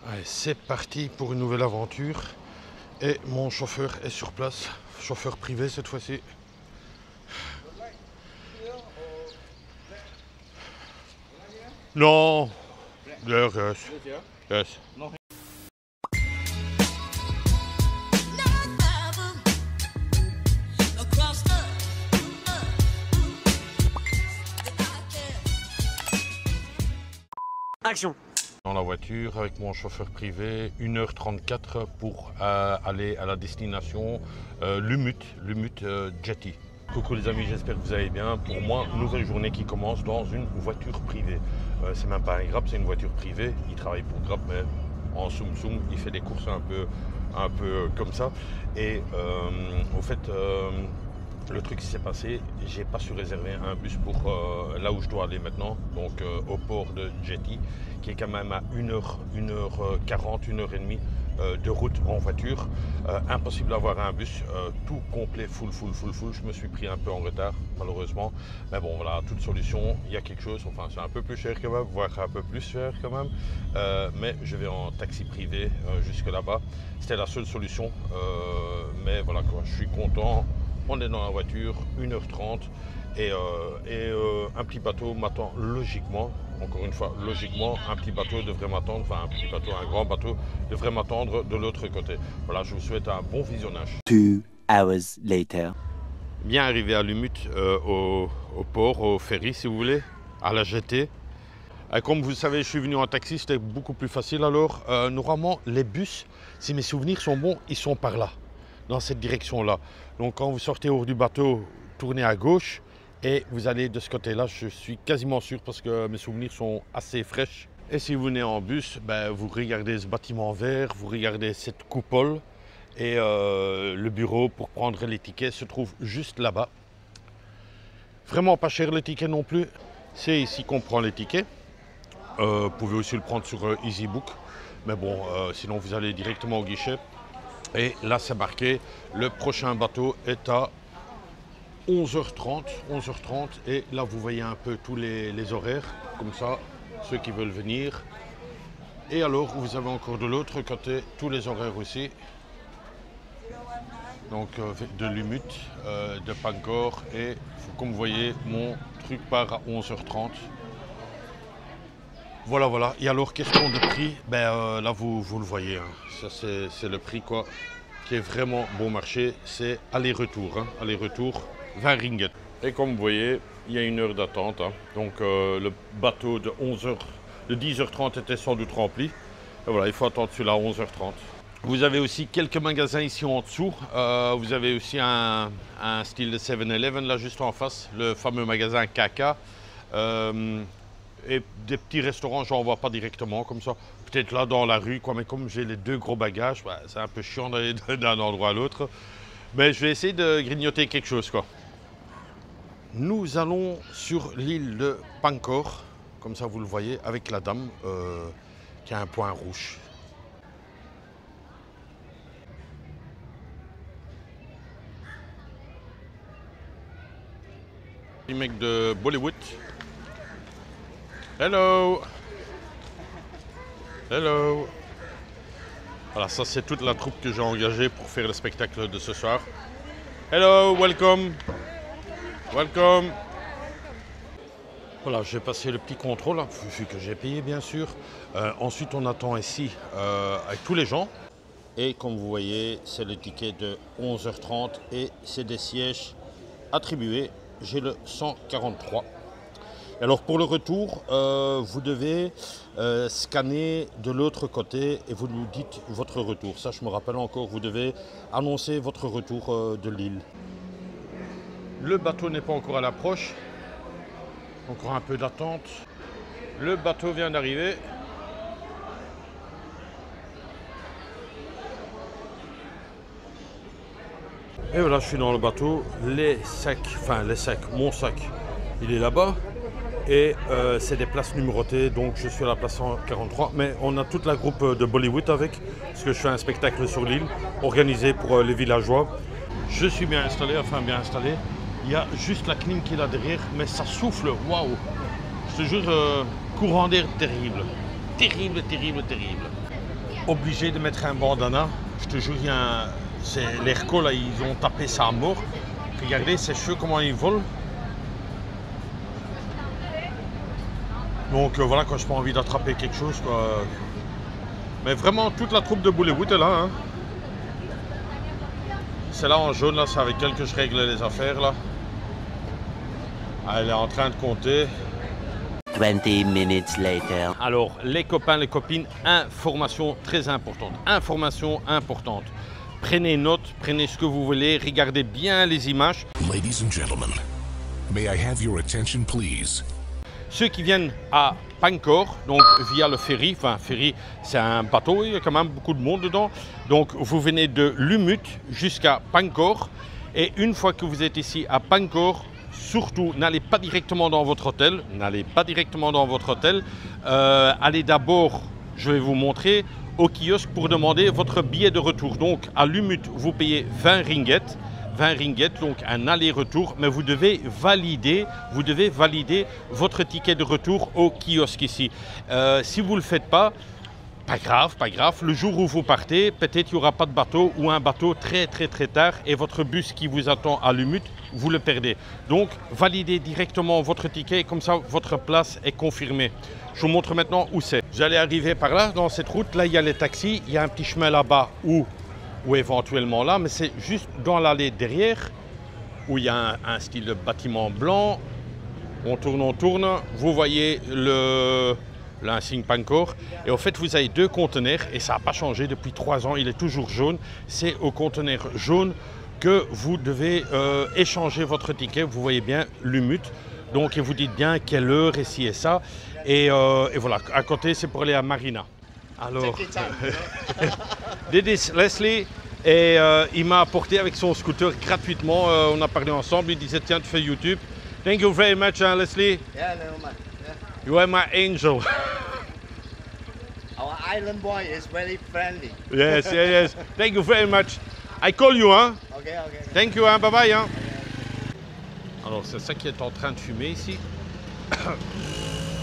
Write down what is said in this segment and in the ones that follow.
Allez, c'est parti pour une nouvelle aventure. Et mon chauffeur est sur place, chauffeur privé cette fois-ci. Non, yes, yes. Action. Dans la voiture avec mon chauffeur privé, 1h34 pour aller à la destination Lumut Jetty. Coucou les amis, j'espère que vous allez bien. Pour moi, nouvelle journée qui commence dans une voiture privée. C'est même pas un Grab, c'est une voiture privée. Il travaille pour Grab, mais en Tsum Tsum, il fait des courses un peu comme ça. Et au fait, le truc qui s'est passé, j'ai pas su réserver un bus pour là où je dois aller maintenant, donc au port de Jetty, qui est quand même à 1h40, 1h30 de route en voiture. Impossible d'avoir un bus, tout complet, full. Je me suis pris un peu en retard, malheureusement. Mais bon, voilà, toute solution, il y a quelque chose. Enfin, c'est un peu plus cher quand même, voire un peu plus cher quand même. Mais je vais en taxi privé jusque là-bas. C'était la seule solution. Mais voilà, quoi, je suis content. On est dans la voiture, 1h30. Et un petit bateau m'attend logiquement, encore une fois, logiquement, un petit bateau devrait m'attendre, enfin un petit bateau, un grand bateau devrait m'attendre de l'autre côté. Voilà, je vous souhaite un bon visionnage. 2 hours later. Bien arrivé à Lumut, au port, au ferry si vous voulez, à la jetée. Comme vous le savez, je suis venu en taxi, c'était beaucoup plus facile alors. Normalement, les bus, si mes souvenirs sont bons, ils sont par là, dans cette direction-là. Donc quand vous sortez hors du bateau, tournez à gauche. Et vous allez de ce côté-là, je suis quasiment sûr parce que mes souvenirs sont assez fraîches. Et si vous venez en bus, vous regardez ce bâtiment vert, vous regardez cette coupole et le bureau pour prendre les tickets se trouve juste là-bas. Vraiment pas cher le ticket non plus. C'est ici qu'on prend les tickets. Vous pouvez aussi le prendre sur EasyBook. Mais bon, sinon vous allez directement au guichet. Et là c'est marqué, le prochain bateau est à 11h30 et là vous voyez un peu tous les horaires, comme ça, ceux qui veulent venir. Et alors vous avez encore de l'autre côté tous les horaires aussi. Donc de Lumut, de Pancor et comme vous voyez mon truc part à 11h30. Voilà. Et alors question de prix, là vous le voyez, hein. Ça c'est le prix quoi, qui est vraiment bon marché, c'est aller-retour, hein. Aller-retour. 20 ringgit. Et comme vous voyez, il y a une heure d'attente. Hein. Donc le bateau de 10h30 était sans doute rempli. Et voilà, il faut attendre celui-là à 11h30. Vous avez aussi quelques magasins ici en dessous. Vous avez aussi un style de 7-Eleven là juste en face, le fameux magasin Kaka. Et des petits restaurants, j'en vois pas directement comme ça. Peut-être là dans la rue, quoi. Mais comme j'ai les deux gros bagages, c'est un peu chiant d'aller d'un endroit à l'autre. Mais je vais essayer de grignoter quelque chose quoi. Nous allons sur l'île de Pancor, comme ça vous le voyez, avec la dame qui a un point rouge. Les mecs de Bollywood. Hello. Hello. Voilà, ça c'est toute la troupe que j'ai engagée pour faire le spectacle de ce soir. Hello, welcome. Welcome. Voilà, j'ai passé le petit contrôle, vu que j'ai payé bien sûr. Ensuite, on attend ici avec tous les gens. Et comme vous voyez, c'est le ticket de 11h30 et c'est des sièges attribués. J'ai le 143. Alors pour le retour, vous devez scanner de l'autre côté et vous nous dites votre retour. Ça, je me rappelle encore, vous devez annoncer votre retour de l'île. Le bateau n'est pas encore à l'approche, encore un peu d'attente. Le bateau vient d'arriver. Et voilà, je suis dans le bateau. Mon sac, il est là-bas. Et c'est des places numérotées, donc je suis à la place 143. Mais on a toute la groupe de Bollywood avec, parce que je fais un spectacle sur l'île, organisé pour les villageois. Je suis bien installé. Il y a juste la clim qui est là derrière, mais ça souffle, waouh! Je te jure, courant d'air terrible. Terrible. obligé de mettre un bandana. Je te jure, les recos là, ils ont tapé ça à mort. Regardez ces cheveux comment ils volent. Donc voilà, quand je n'ai pas envie d'attraper quelque chose, quoi. Mais vraiment, toute la troupe de Bollywood est là. Hein. C'est là en jaune, là, c'est avec elle que je règle les affaires, là. Elle est en train de compter. 20 minutes later. Alors, les copains, les copines, information très importante. Information importante. Prenez note, prenez ce que vous voulez, regardez bien les images. Ladies and gentlemen, may I have your attention, please? Ceux qui viennent à Pankor, donc via le ferry, enfin ferry c'est un bateau, il y a quand même beaucoup de monde dedans. Donc vous venez de Lumut jusqu'à Pankor et une fois que vous êtes ici à Pankor, surtout n'allez pas directement dans votre hôtel, allez d'abord, je vais vous montrer, au kiosque pour demander votre billet de retour. Donc à Lumut vous payez 20 ringgit, donc un aller-retour, mais vous devez valider votre ticket de retour au kiosque ici. Si vous ne le faites pas, pas grave, le jour où vous partez, peut-être il n'y aura pas de bateau ou un bateau très tard et votre bus qui vous attend à Lumut, vous le perdez. Donc validez directement votre ticket, comme ça votre place est confirmée. Je vous montre maintenant où c'est. Vous allez arriver par là, dans cette route, là il y a les taxis, il y a un petit chemin là-bas ou éventuellement là, mais c'est juste dans l'allée derrière où il y a un style de bâtiment blanc. On tourne, vous voyez l'insigne Pankor et en fait vous avez 2 conteneurs et ça n'a pas changé depuis 3 ans, il est toujours jaune. C'est au conteneur jaune que vous devez échanger votre ticket. Vous voyez bien Lumut, donc et vous dites bien quelle heure et ci et ça et voilà, à côté c'est pour aller à Marina. Alors, this is Leslie et il m'a apporté avec son scooter gratuitement. On a parlé ensemble, il disait tiens tu fais YouTube. Thank you very much Leslie. Yeah, no man. Yeah. You are my angel. Our island boy is very friendly. Yes. Thank you very much. I call you, hein. Okay. Thank you, hein. Bye bye, hein. Alors c'est ça qui est en train de fumer ici.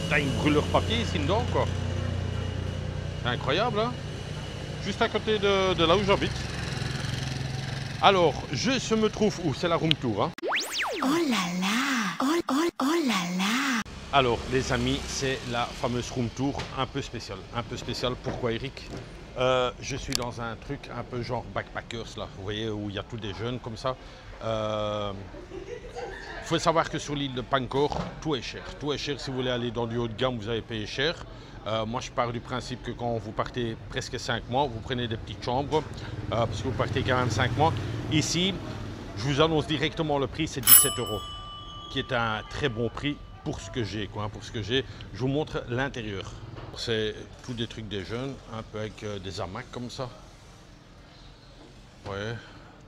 T'as une brûlure papier ici dedans, quoi. C'est incroyable, hein. Juste à côté de là où j'habite. Alors, je me trouve où? C'est la room tour, hein. Oh là là, oh là là. Alors, les amis, c'est la fameuse room tour un peu spéciale. Pourquoi, Eric? Je suis dans un truc un peu genre backpackers, là. Vous voyez, où il y a tous des jeunes comme ça. Il faut savoir que sur l'île de Pankor, tout est cher. Si vous voulez aller dans du haut de gamme, vous allez payer cher. Moi, je pars du principe que quand vous partez presque 5 mois, vous prenez des petites chambres, parce que vous partez quand même 5 mois. Ici, je vous annonce directement le prix, c'est 17 €, qui est un très bon prix pour ce que j'ai, quoi. Pour ce que j'ai, je vous montre l'intérieur. C'est tout des trucs des jeunes, un peu avec des hamacs comme ça. Ouais,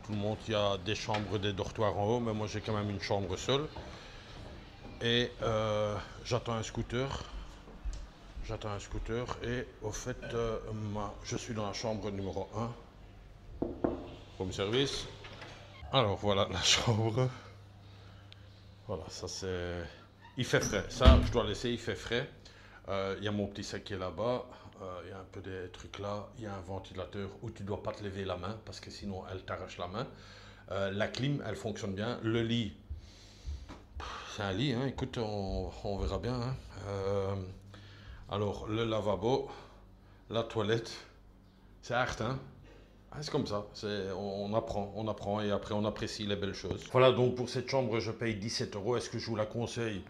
tout le monde, il y a des chambres, des dortoirs en haut, mais moi j'ai quand même une chambre seule. Et j'attends un scooter. Et au fait, je suis dans la chambre numéro 1. Home service. Alors voilà la chambre. Voilà, ça c'est... Il fait frais. Ça, je dois laisser, il fait frais. Il y a mon petit sac qui est là-bas. Il y a un peu des trucs là. Il y a un ventilateur où tu ne dois pas te lever la main parce que sinon elle t'arrache la main. La clim, elle fonctionne bien. Le lit, c'est un lit, hein. Écoute, on verra bien, hein. Alors, le lavabo, la toilette, c'est hard, hein. C'est comme ça, on apprend et après on apprécie les belles choses. Voilà, donc pour cette chambre, je paye 17 €. Est-ce que je vous la conseille?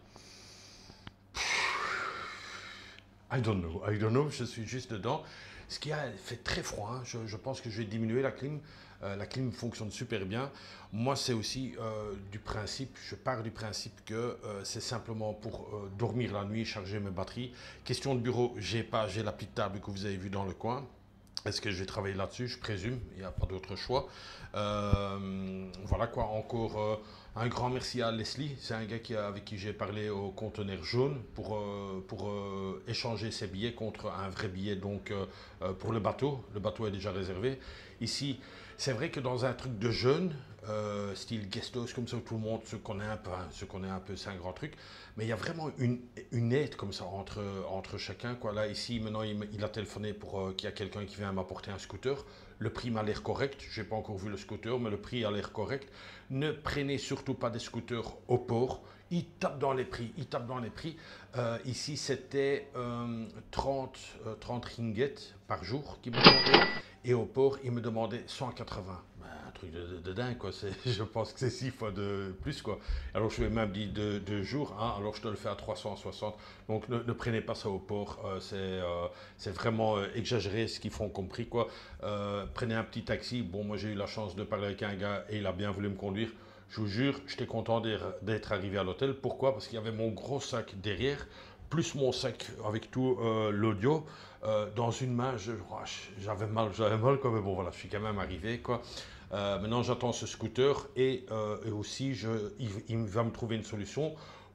I don't know, je suis juste dedans. Ce qui a fait très froid, hein. Je pense que je vais diminuer la clim. La clim fonctionne super bien. Moi, c'est aussi je pars du principe que c'est simplement pour dormir la nuit, charger mes batteries. Question de bureau, j'ai la petite table que vous avez vue dans le coin. Est-ce que je vais travailler là-dessus? Je présume, il n'y a pas d'autre choix. Voilà quoi, encore un grand merci à Leslie. C'est un gars avec qui j'ai parlé au conteneur jaune pour échanger ses billets contre un vrai billet donc, pour le bateau. Le bateau est déjà réservé. Ici, C'est vrai que dans un truc de jeune, style guest house comme ça, où tout le monde se connaît un peu, c'est un grand truc, mais il y a vraiment une aide comme ça entre chacun, quoi. Là, ici, maintenant, il a téléphoné pour qu'il y a quelqu'un qui vient m'apporter un scooter. Le prix m'a l'air correct, je n'ai pas encore vu le scooter, mais le prix a l'air correct. Ne prenez surtout pas des scooters au port, ils tapent dans les prix, ici, c'était 30 ringgit par jour qu'ils me demandaient, et au port, ils me demandaient 180. Un truc de dingue, quoi. Je pense que c'est 6 fois de plus, quoi. Alors, je lui ai même dit 2 jours, hein, alors je te le fais à 360. Donc, ne prenez pas ça au port. C'est vraiment exagéré ce qu'ils font comme prix, quoi. Prenez un petit taxi. Bon, moi, j'ai eu la chance de parler avec un gars et il a bien voulu me conduire. Je vous jure, j'étais content d'être arrivé à l'hôtel. Pourquoi? Parce qu'il y avait mon gros sac derrière, plus mon sac avec tout l'audio. Dans une main, j'avais mal, quoi. Mais bon, voilà, je suis quand même arrivé, quoi. Maintenant, j'attends ce scooter et aussi, il va me trouver une solution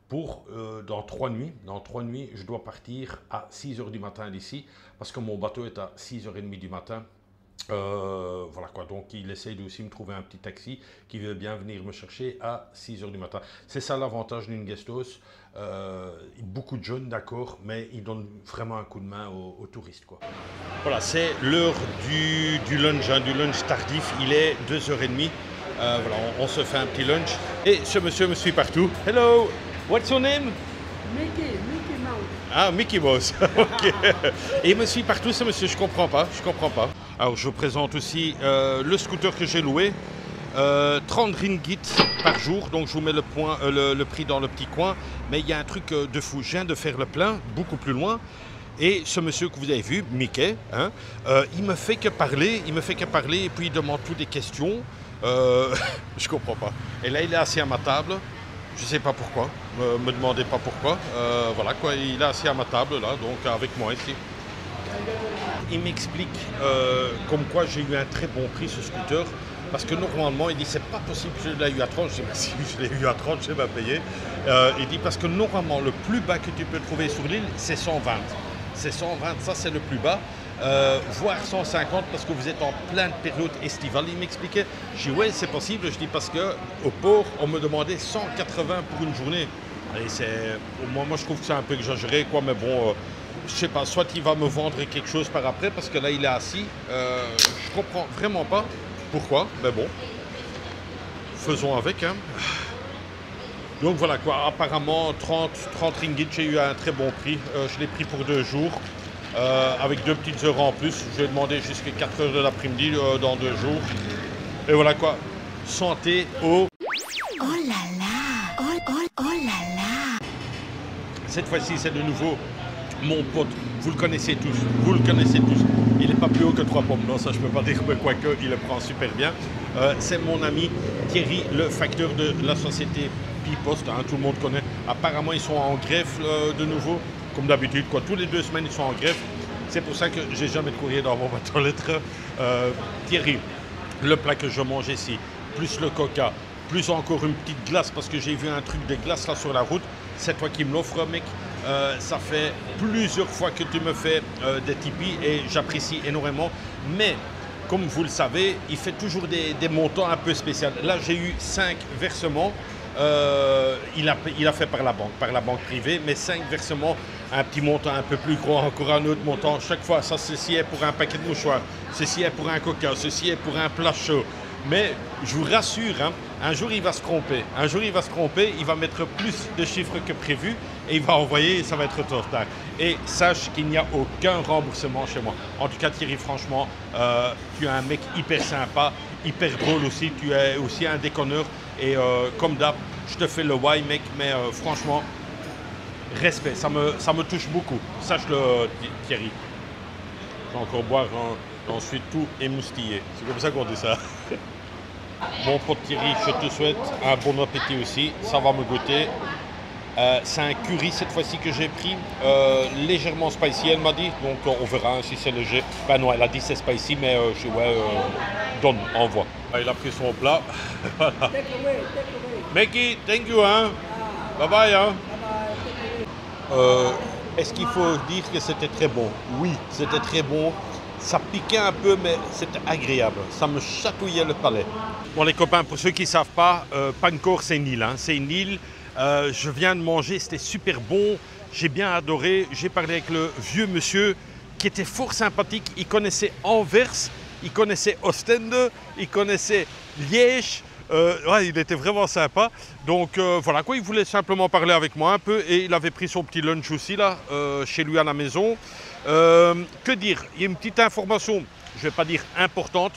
pour dans 3 nuits. Dans 3 nuits, je dois partir à 6 h du matin d'ici parce que mon bateau est à 6 h 30 du matin. Voilà quoi, donc il essaye de aussi me trouver un petit taxi qui veut bien venir me chercher à 6 h du matin. C'est ça l'avantage d'une guest house. Beaucoup de jeunes, d'accord, mais ils donnent vraiment un coup de main aux touristes, quoi. Voilà, c'est l'heure du lunch, hein, du lunch tardif. Il est 2 h 30. Voilà, on se fait un petit lunch. Et ce monsieur me suit partout. Hello, what's your name? Mickey Mouse. Ah, Mickey Mouse, ok. Et il me suit partout, ce monsieur, je comprends pas. Alors, je vous présente aussi le scooter que j'ai loué. 30 ringgit par jour, donc je vous mets le prix dans le petit coin. Mais il y a un truc de fou, je viens de faire le plein, beaucoup plus loin. Et ce monsieur que vous avez vu, Mickey, hein, il me fait que parler, et puis il demande toutes des questions. Je comprends pas. Et là, il est assis à ma table. Je sais pas pourquoi, me demandez pas pourquoi. Voilà quoi, il est assis à ma table là, donc avec moi ici. Il m'explique comme quoi j'ai eu un très bon prix ce scooter. Parce que normalement, il dit c'est pas possible que je l'ai eu à 30. Je dis bah, si je l'ai eu à 30, je vais pas payer. Il dit parce que normalement, le plus bas que tu peux trouver sur l'île, c'est 120. C'est 120, ça c'est le plus bas. Voire 150 parce que vous êtes en pleine période estivale. Il m'expliquait, je dis ouais c'est possible, je dis parce qu'au port on me demandait 180 pour une journée. Allez, moi je trouve que c'est un peu exagéré quoi, mais bon, je sais pas, soit il va me vendre quelque chose par après parce que là il est assis, je comprends vraiment pas pourquoi, mais bon, faisons avec, hein. Donc voilà quoi, apparemment 30 ringgit, j'ai eu un très bon prix, je l'ai pris pour 2 jours. Avec 2 petites heures en plus, je vais demander jusqu'à 4 h de l'après-midi dans 2 jours. Et voilà quoi, santé au... Oh là là, oh là là. Cette fois-ci, c'est de nouveau mon pote, vous le connaissez tous, Il n'est pas plus haut que 3 pommes, non ça je peux pas dire, mais quoique il le prend super bien. C'est mon ami Thierry, le facteur de la société Bipost, hein, tout le monde connaît. Apparemment ils sont en grève de nouveau. Comme d'habitude, quoi. Tous les 2 semaines, ils sont en grève. C'est pour ça que j'ai jamais de courrier dans mon boîte aux lettres. Thierry, le plat que je mange ici, plus le coca, plus encore une petite glace, parce que j'ai vu un truc de glace là sur la route. C'est toi qui me l'offres, mec. Ça fait plusieurs fois que tu me fais des tipis et j'apprécie énormément. Mais, comme vous le savez, il fait toujours des montants un peu spéciaux. Là, j'ai eu 5 versements. Il a fait par la banque privée, mais 5 versements, un petit montant un peu plus gros, encore un autre montant. Chaque fois, ça, ceci est pour un paquet de mouchoirs, ceci est pour un coca, ceci est pour un plat chaud. Mais je vous rassure, hein, un jour il va se tromper. Il va mettre plus de chiffres que prévu et il va envoyer et ça va être trop tard. Et sache qu'il n'y a aucun remboursement chez moi. En tout cas, Thierry, franchement, tu es un mec hyper sympa, hyper drôle aussi. Tu es aussi un déconneur. Et comme d'hab, je te fais le why, mec, mais franchement, respect, ça me touche beaucoup. Sache-le, Thierry. Je vais encore boire, hein, ensuite tout émoustillé. C'est comme ça qu'on dit ça. Mon pote Thierry, je te souhaite un bon appétit aussi. Ça va me goûter. C'est un curry cette fois-ci que j'ai pris, légèrement spicy, elle m'a dit, donc on verra hein, si c'est léger. Ben non, elle a dit c'est spicy, mais donne, envoie. Il a pris son plat. Voilà. Take away. Mickey, thank you, hein. Bye bye, hein. Est-ce qu'il faut dire que c'était très bon? Oui, c'était très bon. Ça piquait un peu, mais c'était agréable. Ça me chatouillait le palais. Bon les copains, pour ceux qui ne savent pas, Pancor c'est une île. Hein. C'est une île, je viens de manger, c'était super bon. J'ai bien adoré. J'ai parlé avec le vieux monsieur qui était fort sympathique. Il connaissait Anvers, il connaissait Ostende, il connaissait Liège. Ouais, il était vraiment sympa. Donc voilà quoi, il voulait simplement parler avec moi un peu et il avait pris son petit lunch aussi là, chez lui à la maison. Que dire? Il y a une petite information, je ne vais pas dire importante.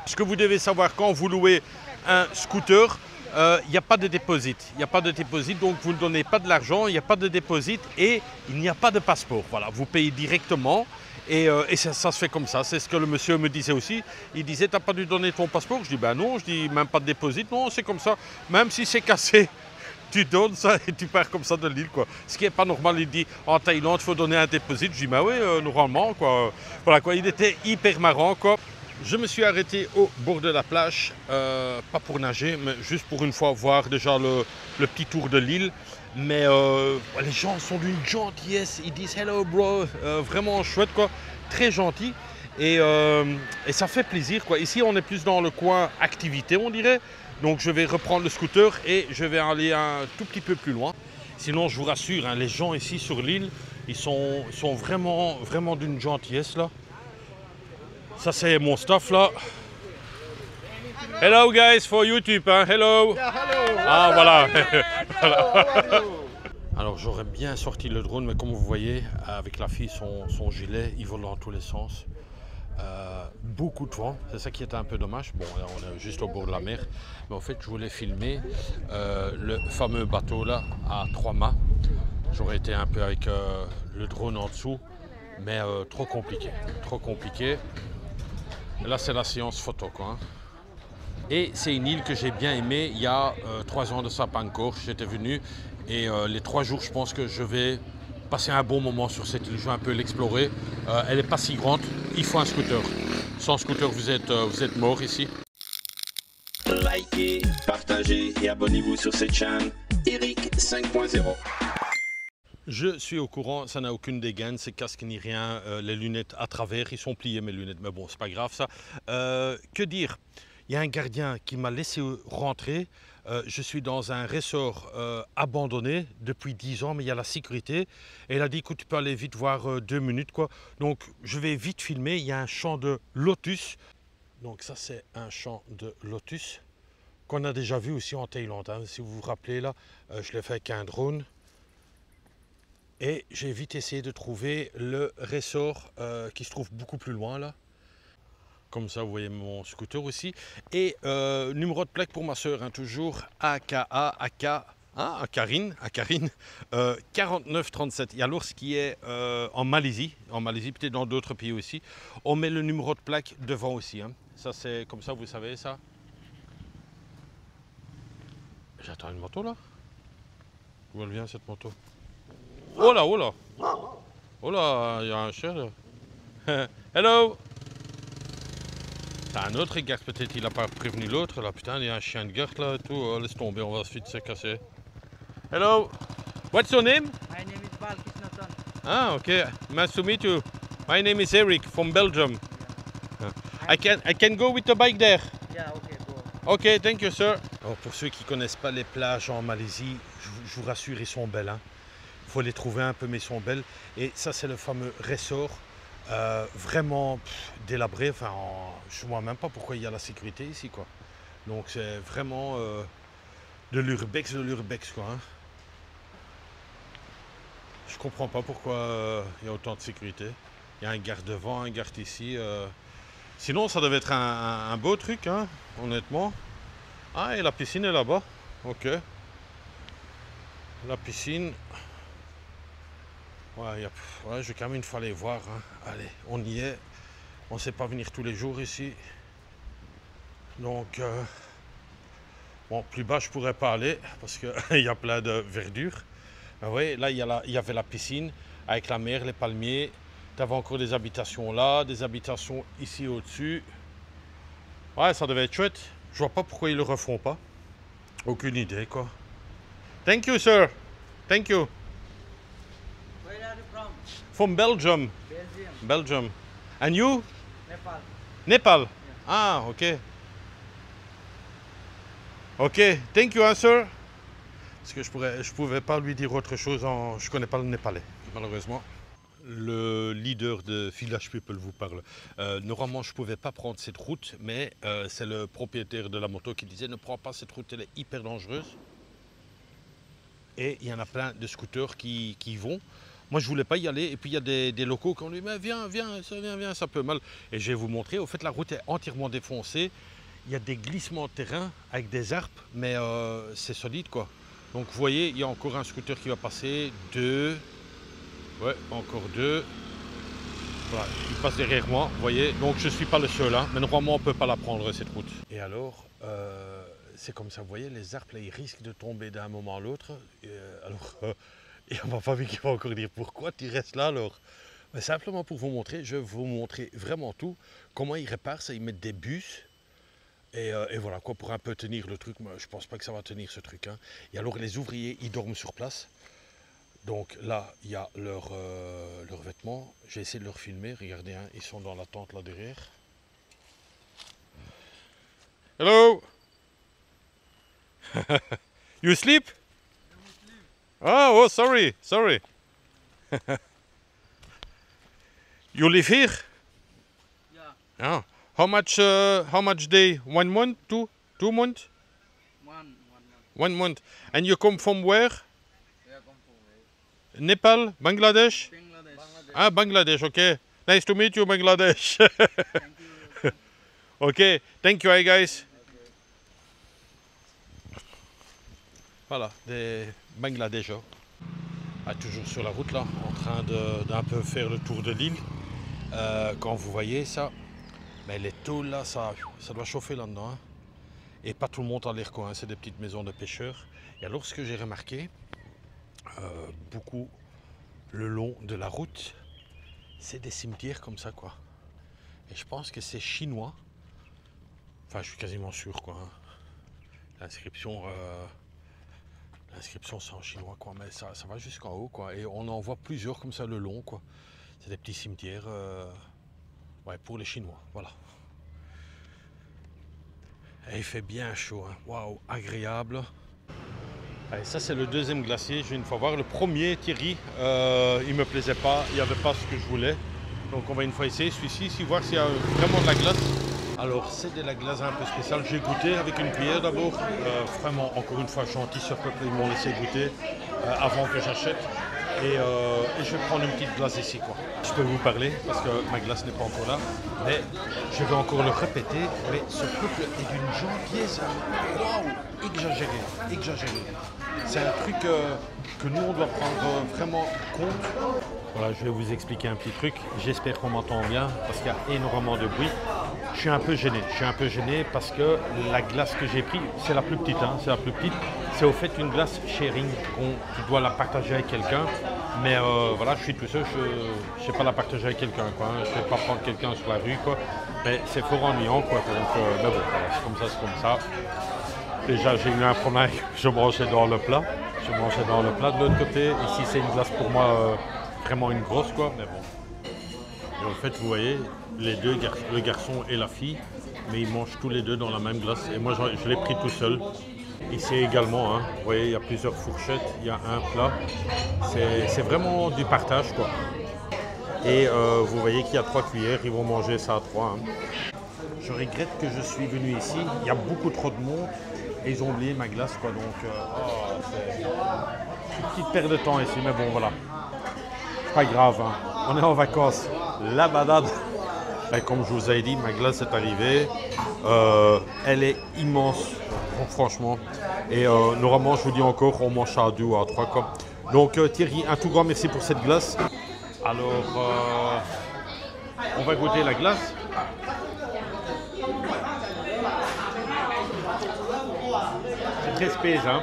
Ce que vous devez savoir quand vous louez un scooter, il n'y a pas de déposit. Il n'y a pas de déposit, donc vous ne donnez pas de l'argent, il n'y a pas de déposit et il n'y a pas de passeport. Voilà, vous payez directement. Et ça se fait comme ça, c'est ce que le monsieur me disait aussi. Il disait, t'as pas dû donner ton passeport? Je dis, ben non, je dis, même pas de dépôt. Non, c'est comme ça, même si c'est cassé, tu donnes ça et tu pars comme ça de l'île, quoi. Ce qui n'est pas normal, il dit, en Thaïlande, il faut donner un dépôt. Je dis, ben oui, normalement, quoi. Voilà, quoi, il était hyper marrant, quoi. Je me suis arrêté au bord de la plage, pas pour nager, mais juste pour une fois voir déjà le petit tour de l'île. Mais les gens sont d'une gentillesse, ils disent hello bro, vraiment chouette quoi, très gentil et ça fait plaisir quoi. Ici on est plus dans le coin activité on dirait, donc je vais reprendre le scooter et je vais aller un tout petit peu plus loin. Sinon je vous rassure, hein, les gens ici sur l'île, ils sont vraiment d'une gentillesse là. Ça c'est mon staff là. Hello guys for YouTube, hein? Hello. Yeah, hello. Ah voilà. Hello. Alors j'aurais bien sorti le drone, mais comme vous voyez, avec la fille, son gilet, il vole dans tous les sens. Beaucoup de vent, c'est ça qui est un peu dommage. Bon, là on est juste au bord de la mer, mais en fait je voulais filmer le fameux bateau là à 3 mâts. J'aurais été un peu avec le drone en dessous, mais trop compliqué, trop compliqué. Et là c'est la séance photo quoi. Hein. Et c'est une île que j'ai bien aimée. Il y a 3 ans de ça, Pancor, j'étais venu. Et les 3 jours, je pense que je vais passer un bon moment sur cette île. Je vais un peu l'explorer. Elle n'est pas si grande. Il faut un scooter. Sans scooter, vous êtes mort ici. Likez, partagez et abonnez-vous sur cette chaîne. Eric 5.0. Je suis au courant, ça n'a aucune dégaine, c'est casque ni rien. Les lunettes à travers, ils sont pliés mes lunettes. Mais bon, c'est pas grave ça. Que dire? Il y a un gardien qui m'a laissé rentrer. Je suis dans un resort abandonné depuis 10 ans, mais il y a la sécurité. Et il a dit, écoute, tu peux aller vite voir 2 minutes, quoi. Donc, je vais vite filmer. Il y a un champ de lotus. Donc, ça, c'est un champ de lotus qu'on a déjà vu aussi en Thaïlande. Hein. Si vous vous rappelez, là, je l'ai fait avec un drone. Et j'ai vite essayé de trouver le resort qui se trouve beaucoup plus loin, là. Comme ça, vous voyez mon scooter aussi. Et numéro de plaque pour ma soeur, hein, toujours Karine 4937. Il y a l'ours qui est en Malaisie, peut-être dans d'autres pays aussi. On met le numéro de plaque devant aussi. Hein. Ça, c'est comme ça, vous savez ça. J'attends une moto là. Où elle vient cette moto? Oh là, oh là. Oh là, il y a un chien là. Hello. Un autre gars, peut-être il n'a pas prévenu l'autre. Là, putain, il y a un chien de garde là et tout. Oh, laisse tomber, on va vite se casser. Hello, what's your name? My name is Bal Kishnatan. Ah, okay. Nice to meet you. My name is Eric from Belgium. I can go with the bike there. Yeah, okay, go. Ok, thank you, sir. Alors, pour ceux qui ne connaissent pas les plages en Malaisie, je vous rassure, ils sont belles. Hein. Faut les trouver un peu, mais ils sont belles. Et ça, c'est le fameux resort. Vraiment délabré, enfin, je ne vois même pas pourquoi il y a la sécurité ici, quoi. Donc c'est vraiment de l'urbex quoi. Hein. Je comprends pas pourquoi il y a autant de sécurité. Il y a un garde devant, un garde ici. Sinon, ça devait être un beau truc, hein, honnêtement. Ah, et la piscine est là-bas. Ok. La piscine. Ouais, ouais, je vais quand même une fois aller voir. Hein. Allez, on y est. On ne sait pas venir tous les jours ici. Donc, bon, plus bas, je ne pourrais pas aller parce qu'il y a plein de verdure. Mais oui, là, il y avait la piscine avec la mer, les palmiers. Tu avais encore des habitations là, des habitations ici au-dessus. Ouais, ça devait être chouette. Je vois pas pourquoi ils le refont pas. Aucune idée, quoi. Thank you, sir. Thank you. Where are you from? From Belgium. Belgium. Belgium. And you? Nepal. Népal. Ah, ok. Ok, thank you, sir. Parce que je pouvais pas lui dire autre chose je connais pas le népalais, malheureusement. Le leader de Village People vous parle. Normalement, je pouvais pas prendre cette route, mais c'est le propriétaire de la moto qui disait ne prends pas cette route, elle est hyper dangereuse. Et il y en a plein de scooters qui y vont. Moi, je voulais pas y aller. Et puis, il y a des locaux qui ont dit mais viens, ça peut mal. Et je vais vous montrer. Au fait, la route est entièrement défoncée. Il y a des glissements de terrain avec des arbres, mais c'est solide, quoi. Donc, vous voyez, il y a encore un scooter qui va passer. 2. Ouais, encore 2. Voilà, il passe derrière moi, vous voyez. Donc, je ne suis pas le seul, hein. Mais normalement, on ne peut pas la prendre, cette route. Et alors, c'est comme ça, vous voyez, les arbres, là, ils risquent de tomber d'un moment à l'autre. Et ma famille qui va encore dire pourquoi tu restes là alors. Mais simplement pour vous montrer, je vais vous montrer vraiment tout. Comment ils réparent ça, ils mettent des bus. Et voilà quoi, pour un peu tenir le truc. Moi, je pense pas que ça va tenir ce truc, hein. Et alors les ouvriers, ils dorment sur place. Donc là, il y a leurs vêtements. J'ai essayé de leur filmer, regardez, hein, ils sont dans la tente là derrière. Hello. You sleep? Oh, sorry. You live here? Yeah. Oh. How much day? 1 month? 2 months? 1 month. 1 month. And you come from where? We are come from Nepal? Bangladesh? Bangladesh. Ah, Bangladesh, okay. Nice to meet you, Bangladesh. Thank you. Okay, thank you, guys. Voilà, des Bangladeshais. Ah, toujours sur la route là, en train d'un peu faire le tour de l'île. Quand vous voyez ça, mais les tôles là, ça doit chauffer là-dedans, hein. Et pas tout le monde a l'air quoi, hein. C'est des petites maisons de pêcheurs. Et alors ce que j'ai remarqué, beaucoup le long de la route, c'est des cimetières comme ça quoi. Et je pense que c'est chinois. Enfin, je suis quasiment sûr quoi, hein. L'inscription c'est en chinois quoi, mais ça va jusqu'en haut quoi. Et on en voit plusieurs comme ça le long quoi. C'est des petits cimetières ouais, pour les Chinois, voilà. Et il fait bien chaud, hein. Waouh, agréable. Allez, ça c'est le deuxième glacier, je vais une fois voir. Le premier, Thierry, il me plaisait pas, il n'y avait pas ce que je voulais. Donc on va une fois essayer celui-ci, ici, voir s'il y a vraiment de la glace. Alors c'est de la glace un peu spéciale, j'ai goûté avec une cuillère d'abord. Vraiment, encore une fois, gentil ce peuple, ils m'ont laissé goûter avant que j'achète. Et je vais prendre une petite glace ici quoi. Je peux vous parler parce que ma glace n'est pas encore là, mais je vais encore le répéter, mais ce peuple est d'une gentillesse, waouh, exagéré. C'est un truc que nous on doit prendre vraiment compte. Voilà, je vais vous expliquer un petit truc, j'espère qu'on m'entend bien parce qu'il y a énormément de bruit. Je suis un peu gêné parce que la glace que j'ai prise, c'est la plus petite, hein, c'est au fait une glace sharing, tu dois la partager avec quelqu'un. Mais voilà, je suis tout seul, je ne sais pas la partager avec quelqu'un, quoi, hein. Je ne vais pas prendre quelqu'un sur la rue, quoi. Mais c'est fort ennuyant, quoi. Donc, mais bon, voilà, c'est comme ça. Déjà, j'ai eu un problème, je mangeais dans le plat. De l'autre côté. Ici, c'est une glace pour moi, vraiment une grosse, quoi. Mais bon. Et en fait, vous voyez, les deux, le garçon et la fille, mais ils mangent tous les deux dans la même glace. Et moi, je l'ai pris tout seul. Ici également, hein, vous voyez, il y a plusieurs fourchettes, il y a un plat. C'est vraiment du partage, quoi. Et vous voyez qu'il y a 3 cuillères, ils vont manger ça à 3. Hein. Je regrette que je suis venu ici, il y a beaucoup trop de monde et ils ont oublié ma glace, quoi. Donc, c'est une petite perte de temps ici, mais bon, voilà. C'est pas grave, hein. On est en vacances. La badade. Et comme je vous ai dit, ma glace est arrivée. Elle est immense. Franchement, et normalement je vous dis encore on mange ça à 2 ou à 3 quoi. Donc Thierry, un tout grand merci pour cette glace. Alors on va goûter la glace. C'est très spécial, hein.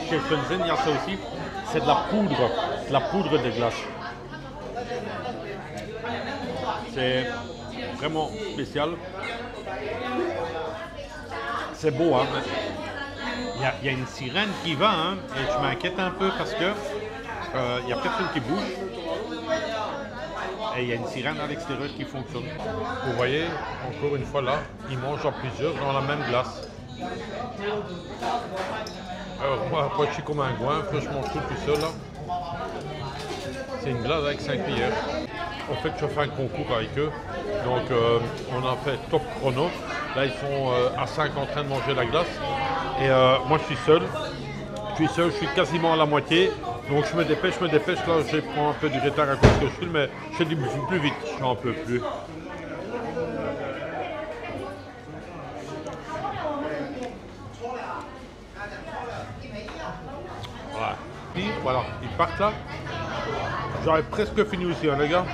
Chez Shenzhen il y a ça aussi, c'est de la poudre de glace. C'est vraiment spécial. C'est beau, hein. Il y a une sirène qui va, hein, et je m'inquiète un peu parce que il y a personne qui bouge. Et il y a une sirène à l'extérieur qui fonctionne. Vous voyez, encore une fois là, ils mangent à plusieurs dans la même glace. Alors moi je suis comme un goinfre, je mange tout seul là. C'est une glace avec 5 cuillères. En fait, je fais un concours avec eux. Donc on a fait top chrono. Là ils sont à 5 en train de manger la glace. Et moi je suis seul. Je suis quasiment à la moitié. Donc je me dépêche. Là je prends un peu du retard à cause que je filme, mais je fais du plus vite. Je n'en peux plus. Voilà. Puis voilà, ils partent là. J'aurais presque fini aussi, hein, les gars.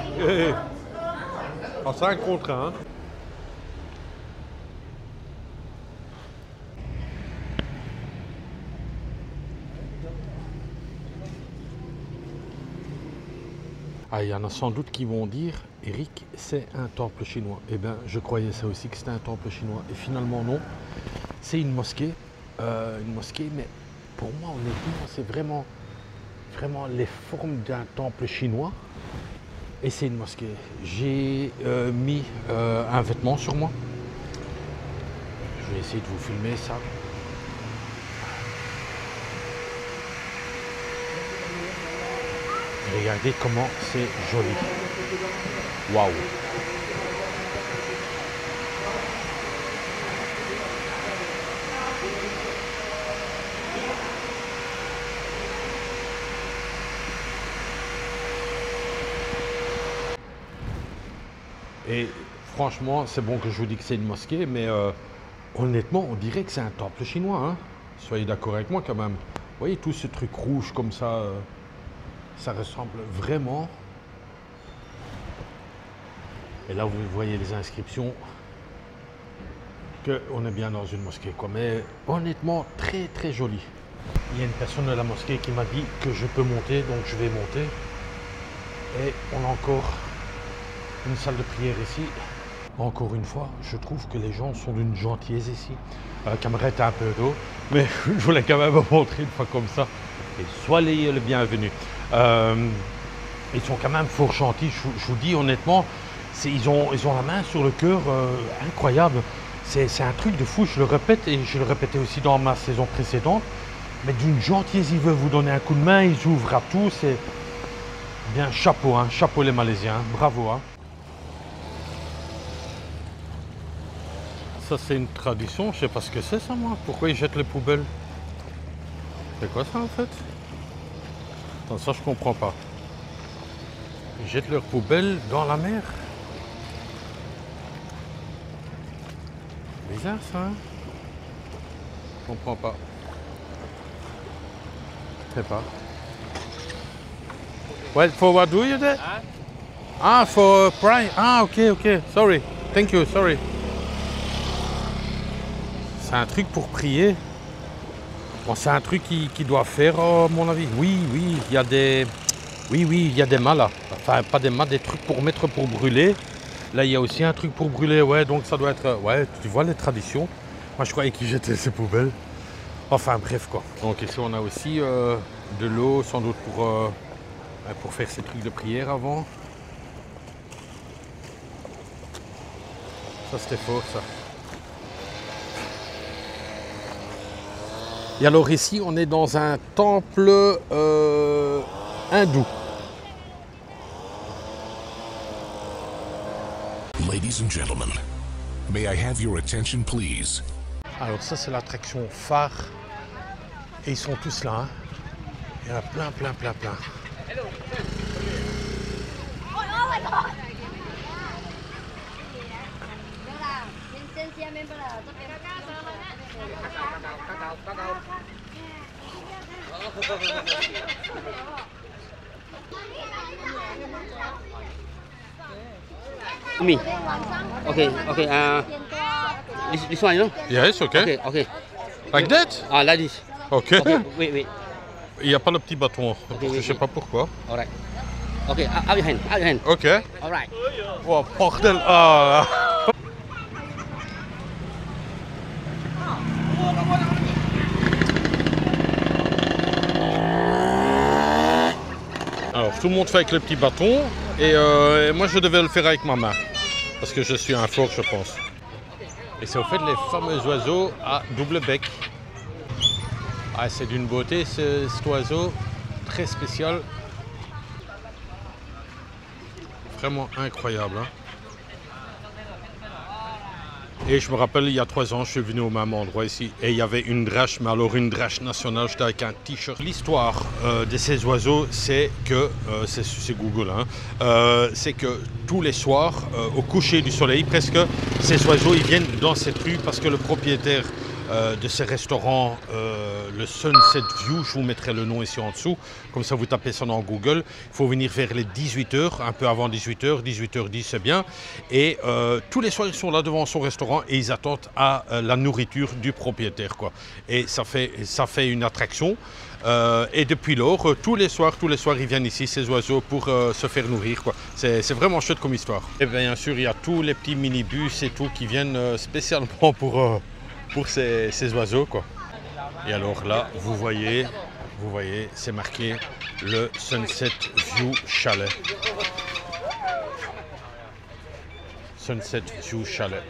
En 5 contre 1. Ah, il y en a sans doute qui vont dire, Eric, c'est un temple chinois. Eh bien, je croyais ça aussi que c'était un temple chinois. Et finalement, non. C'est une mosquée. Mais pour moi, honnêtement, c'est vraiment les formes d'un temple chinois. Et c'est une mosquée. J'ai mis un vêtement sur moi. Je vais essayer de vous filmer ça. Regardez comment c'est joli. Waouh! Et franchement, c'est bon que je vous dis que c'est une mosquée, mais honnêtement, on dirait que c'est un temple chinois. Hein. Soyez d'accord avec moi quand même. Vous voyez tout ce truc rouge comme ça. Ça ressemble vraiment. Et là, vous voyez les inscriptions. Qu'on est bien dans une mosquée, quoi. Mais honnêtement, très très joli. Il y a une personne de la mosquée qui m'a dit que je peux monter, donc je vais monter. Et on a encore une salle de prière ici. Encore une fois, je trouve que les gens sont d'une gentillesse ici. La caméra est un peu d'eau, mais je voulais quand même vous montrer une fois comme ça. Et soyez le bienvenu. Ils sont quand même fort gentils, je vous dis honnêtement, ils ont la main sur le cœur, incroyable. C'est un truc de fou, je le répète, et je le répétais aussi dans ma saison précédente, mais d'une gentillesse, ils veulent vous donner un coup de main, ils ouvrent à tout, c'est bien chapeau, hein, chapeau les Malaisiens, bravo. Hein. Ça c'est une tradition, je sais pas ce que c'est ça moi, pourquoi ils jettent les poubelles? C'est quoi ça en fait? Attends, ça je comprends pas. Ils jettent leurs poubelles dans la mer. Bizarre ça, hein? Je comprends pas. Je sais pas. Well, for what do you do? Ah, for pray. Ah, ok. Sorry. Thank you, sorry. C'est un truc pour prier. Bon, c'est un truc qu'ils doivent faire, à mon avis. Oui, il y a des... Oui, il y a des mâts là. Enfin, pas des mâts, des trucs pour mettre pour brûler. Là, il y a aussi un truc pour brûler, ouais, donc ça doit être... Ouais, tu vois les traditions. Moi, je croyais qu'ils jetaient ces poubelles. Enfin, bref, quoi. Donc ici, on a aussi de l'eau, sans doute pour faire ces trucs de prière avant. Ça, c'était fort, ça. Et alors ici, on est dans un temple hindou. Ladies and gentlemen, may I have your attention, please? Alors ça, c'est l'attraction phare. Et ils sont tous là. Hein. Il y en a plein. Me. Okay. This one, you know? Yes, okay. Okay. Like that? Ah, like this. Okay. Okay, wait. Il n'y a pas le petit bâton. Okay, je sais pas pourquoi. Alright. Okay, out your hand. Ok. Alright. Oh, bordel. Ah. Alors, tout le monde fait avec le petit bâton. Et moi, je devais le faire avec ma main. Parce que je suis un fort, je pense. Et c'est au fait les fameux oiseaux à double bec. Ah, c'est d'une beauté cet oiseau, très spécial. Vraiment incroyable. Hein. Et je me rappelle, il y a 3 ans, je suis venu au même endroit ici et il y avait une drache, mais alors une drache nationale, j'étais avec un t-shirt. L'histoire de ces oiseaux, c'est que, c'est Google, hein, c'est que tous les soirs, au coucher du soleil, presque, ces oiseaux, ils viennent dans cette rue parce que le propriétaire de ces restaurants, le Sunset View, je vous mettrai le nom ici en dessous, comme ça vous tapez ça dans Google, il faut venir vers les 18h, un peu avant 18h, 18h10 c'est bien, et tous les soirs ils sont là devant son restaurant et ils attendent à la nourriture du propriétaire, quoi. Et ça fait une attraction. Et depuis lors, tous les soirs, ils viennent ici, ces oiseaux, pour se faire nourrir, quoi. C'est vraiment chouette comme histoire. Et bien sûr, il y a tous les petits minibus et tout qui viennent spécialement pour ces oiseaux, quoi. Et alors là, vous voyez, c'est marqué le Sunset View Chalet. Sunset View Chalet.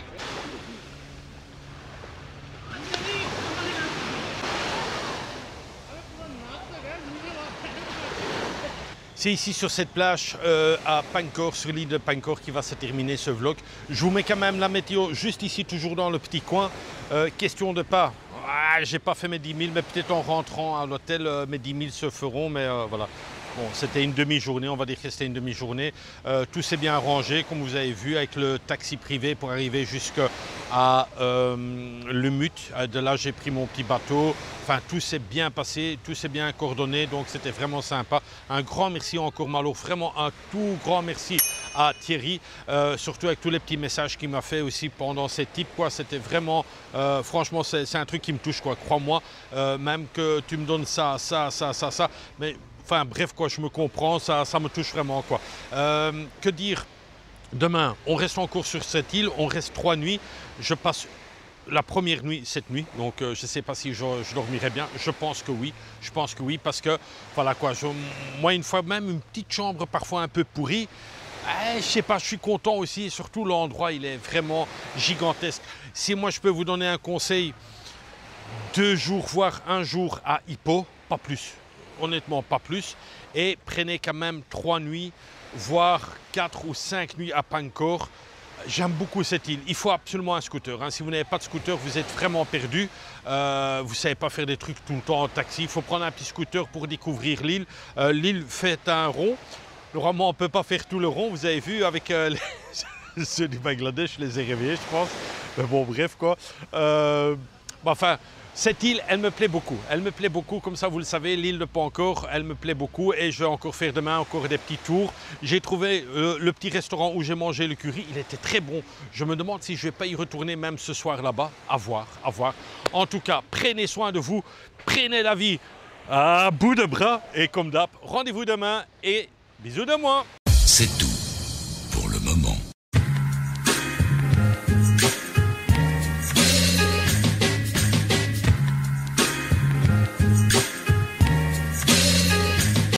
C'est ici sur cette plage à Pancor, sur l'île de Pancor, qui va se terminer ce vlog. Je vous mets quand même la météo juste ici, toujours dans le petit coin. Question de pas. Ah, j'ai pas fait mes 10 000, mais peut-être en rentrant à l'hôtel, mes 10 000 se feront. Mais voilà. Bon, c'était une demi-journée, on va dire que c'était une demi-journée. Tout s'est bien arrangé, comme vous avez vu, avec le taxi privé pour arriver jusqu'à Lumut. De là, j'ai pris mon petit bateau. Enfin, tout s'est bien passé, tout s'est bien coordonné, donc c'était vraiment sympa. Un grand merci encore, Malo, vraiment un tout grand merci à Thierry, surtout avec tous les petits messages qu'il m'a fait aussi pendant ces tips, quoi. C'était vraiment, franchement, c'est un truc qui me touche, quoi. Crois-moi, même que tu me donnes ça, mais... Enfin bref, quoi, je me comprends, ça me touche vraiment, quoi. Que dire? Demain, on reste encore sur cette île, on reste 3 nuits. Je passe la première nuit cette nuit, donc je ne sais pas si je dormirai bien. Je pense que oui, parce que, voilà quoi, moi une fois même une petite chambre parfois un peu pourrie. Je sais pas, je suis content aussi, surtout l'endroit, il est vraiment gigantesque. Si moi je peux vous donner un conseil, 2 jours, voire 1 jour à Hippo, pas plus. Honnêtement, pas plus. Et prenez quand même 3 nuits, voire 4 ou 5 nuits à Pancor. J'aime beaucoup cette île. Il faut absolument un scooter. Hein. Si vous n'avez pas de scooter, vous êtes vraiment perdu. Vous ne savez pas faire des trucs tout le temps en taxi. Il faut prendre un petit scooter pour découvrir l'île. L'île fait un rond. Normalement, on ne peut pas faire tout le rond. Vous avez vu avec ceux du Bangladesh, je les ai réveillés, je pense. Mais bon, bref, quoi. Enfin... Cette île, elle me plaît beaucoup. Elle me plaît beaucoup, comme ça vous le savez, l'île de Pancor, elle me plaît beaucoup et je vais encore faire demain encore des petits tours. J'ai trouvé le petit restaurant où j'ai mangé le curry, il était très bon. Je me demande si je ne vais pas y retourner même ce soir là-bas. À voir, à voir. En tout cas, prenez soin de vous, prenez la vie à bout de bras et comme d'hab, rendez-vous demain et bisous de moi.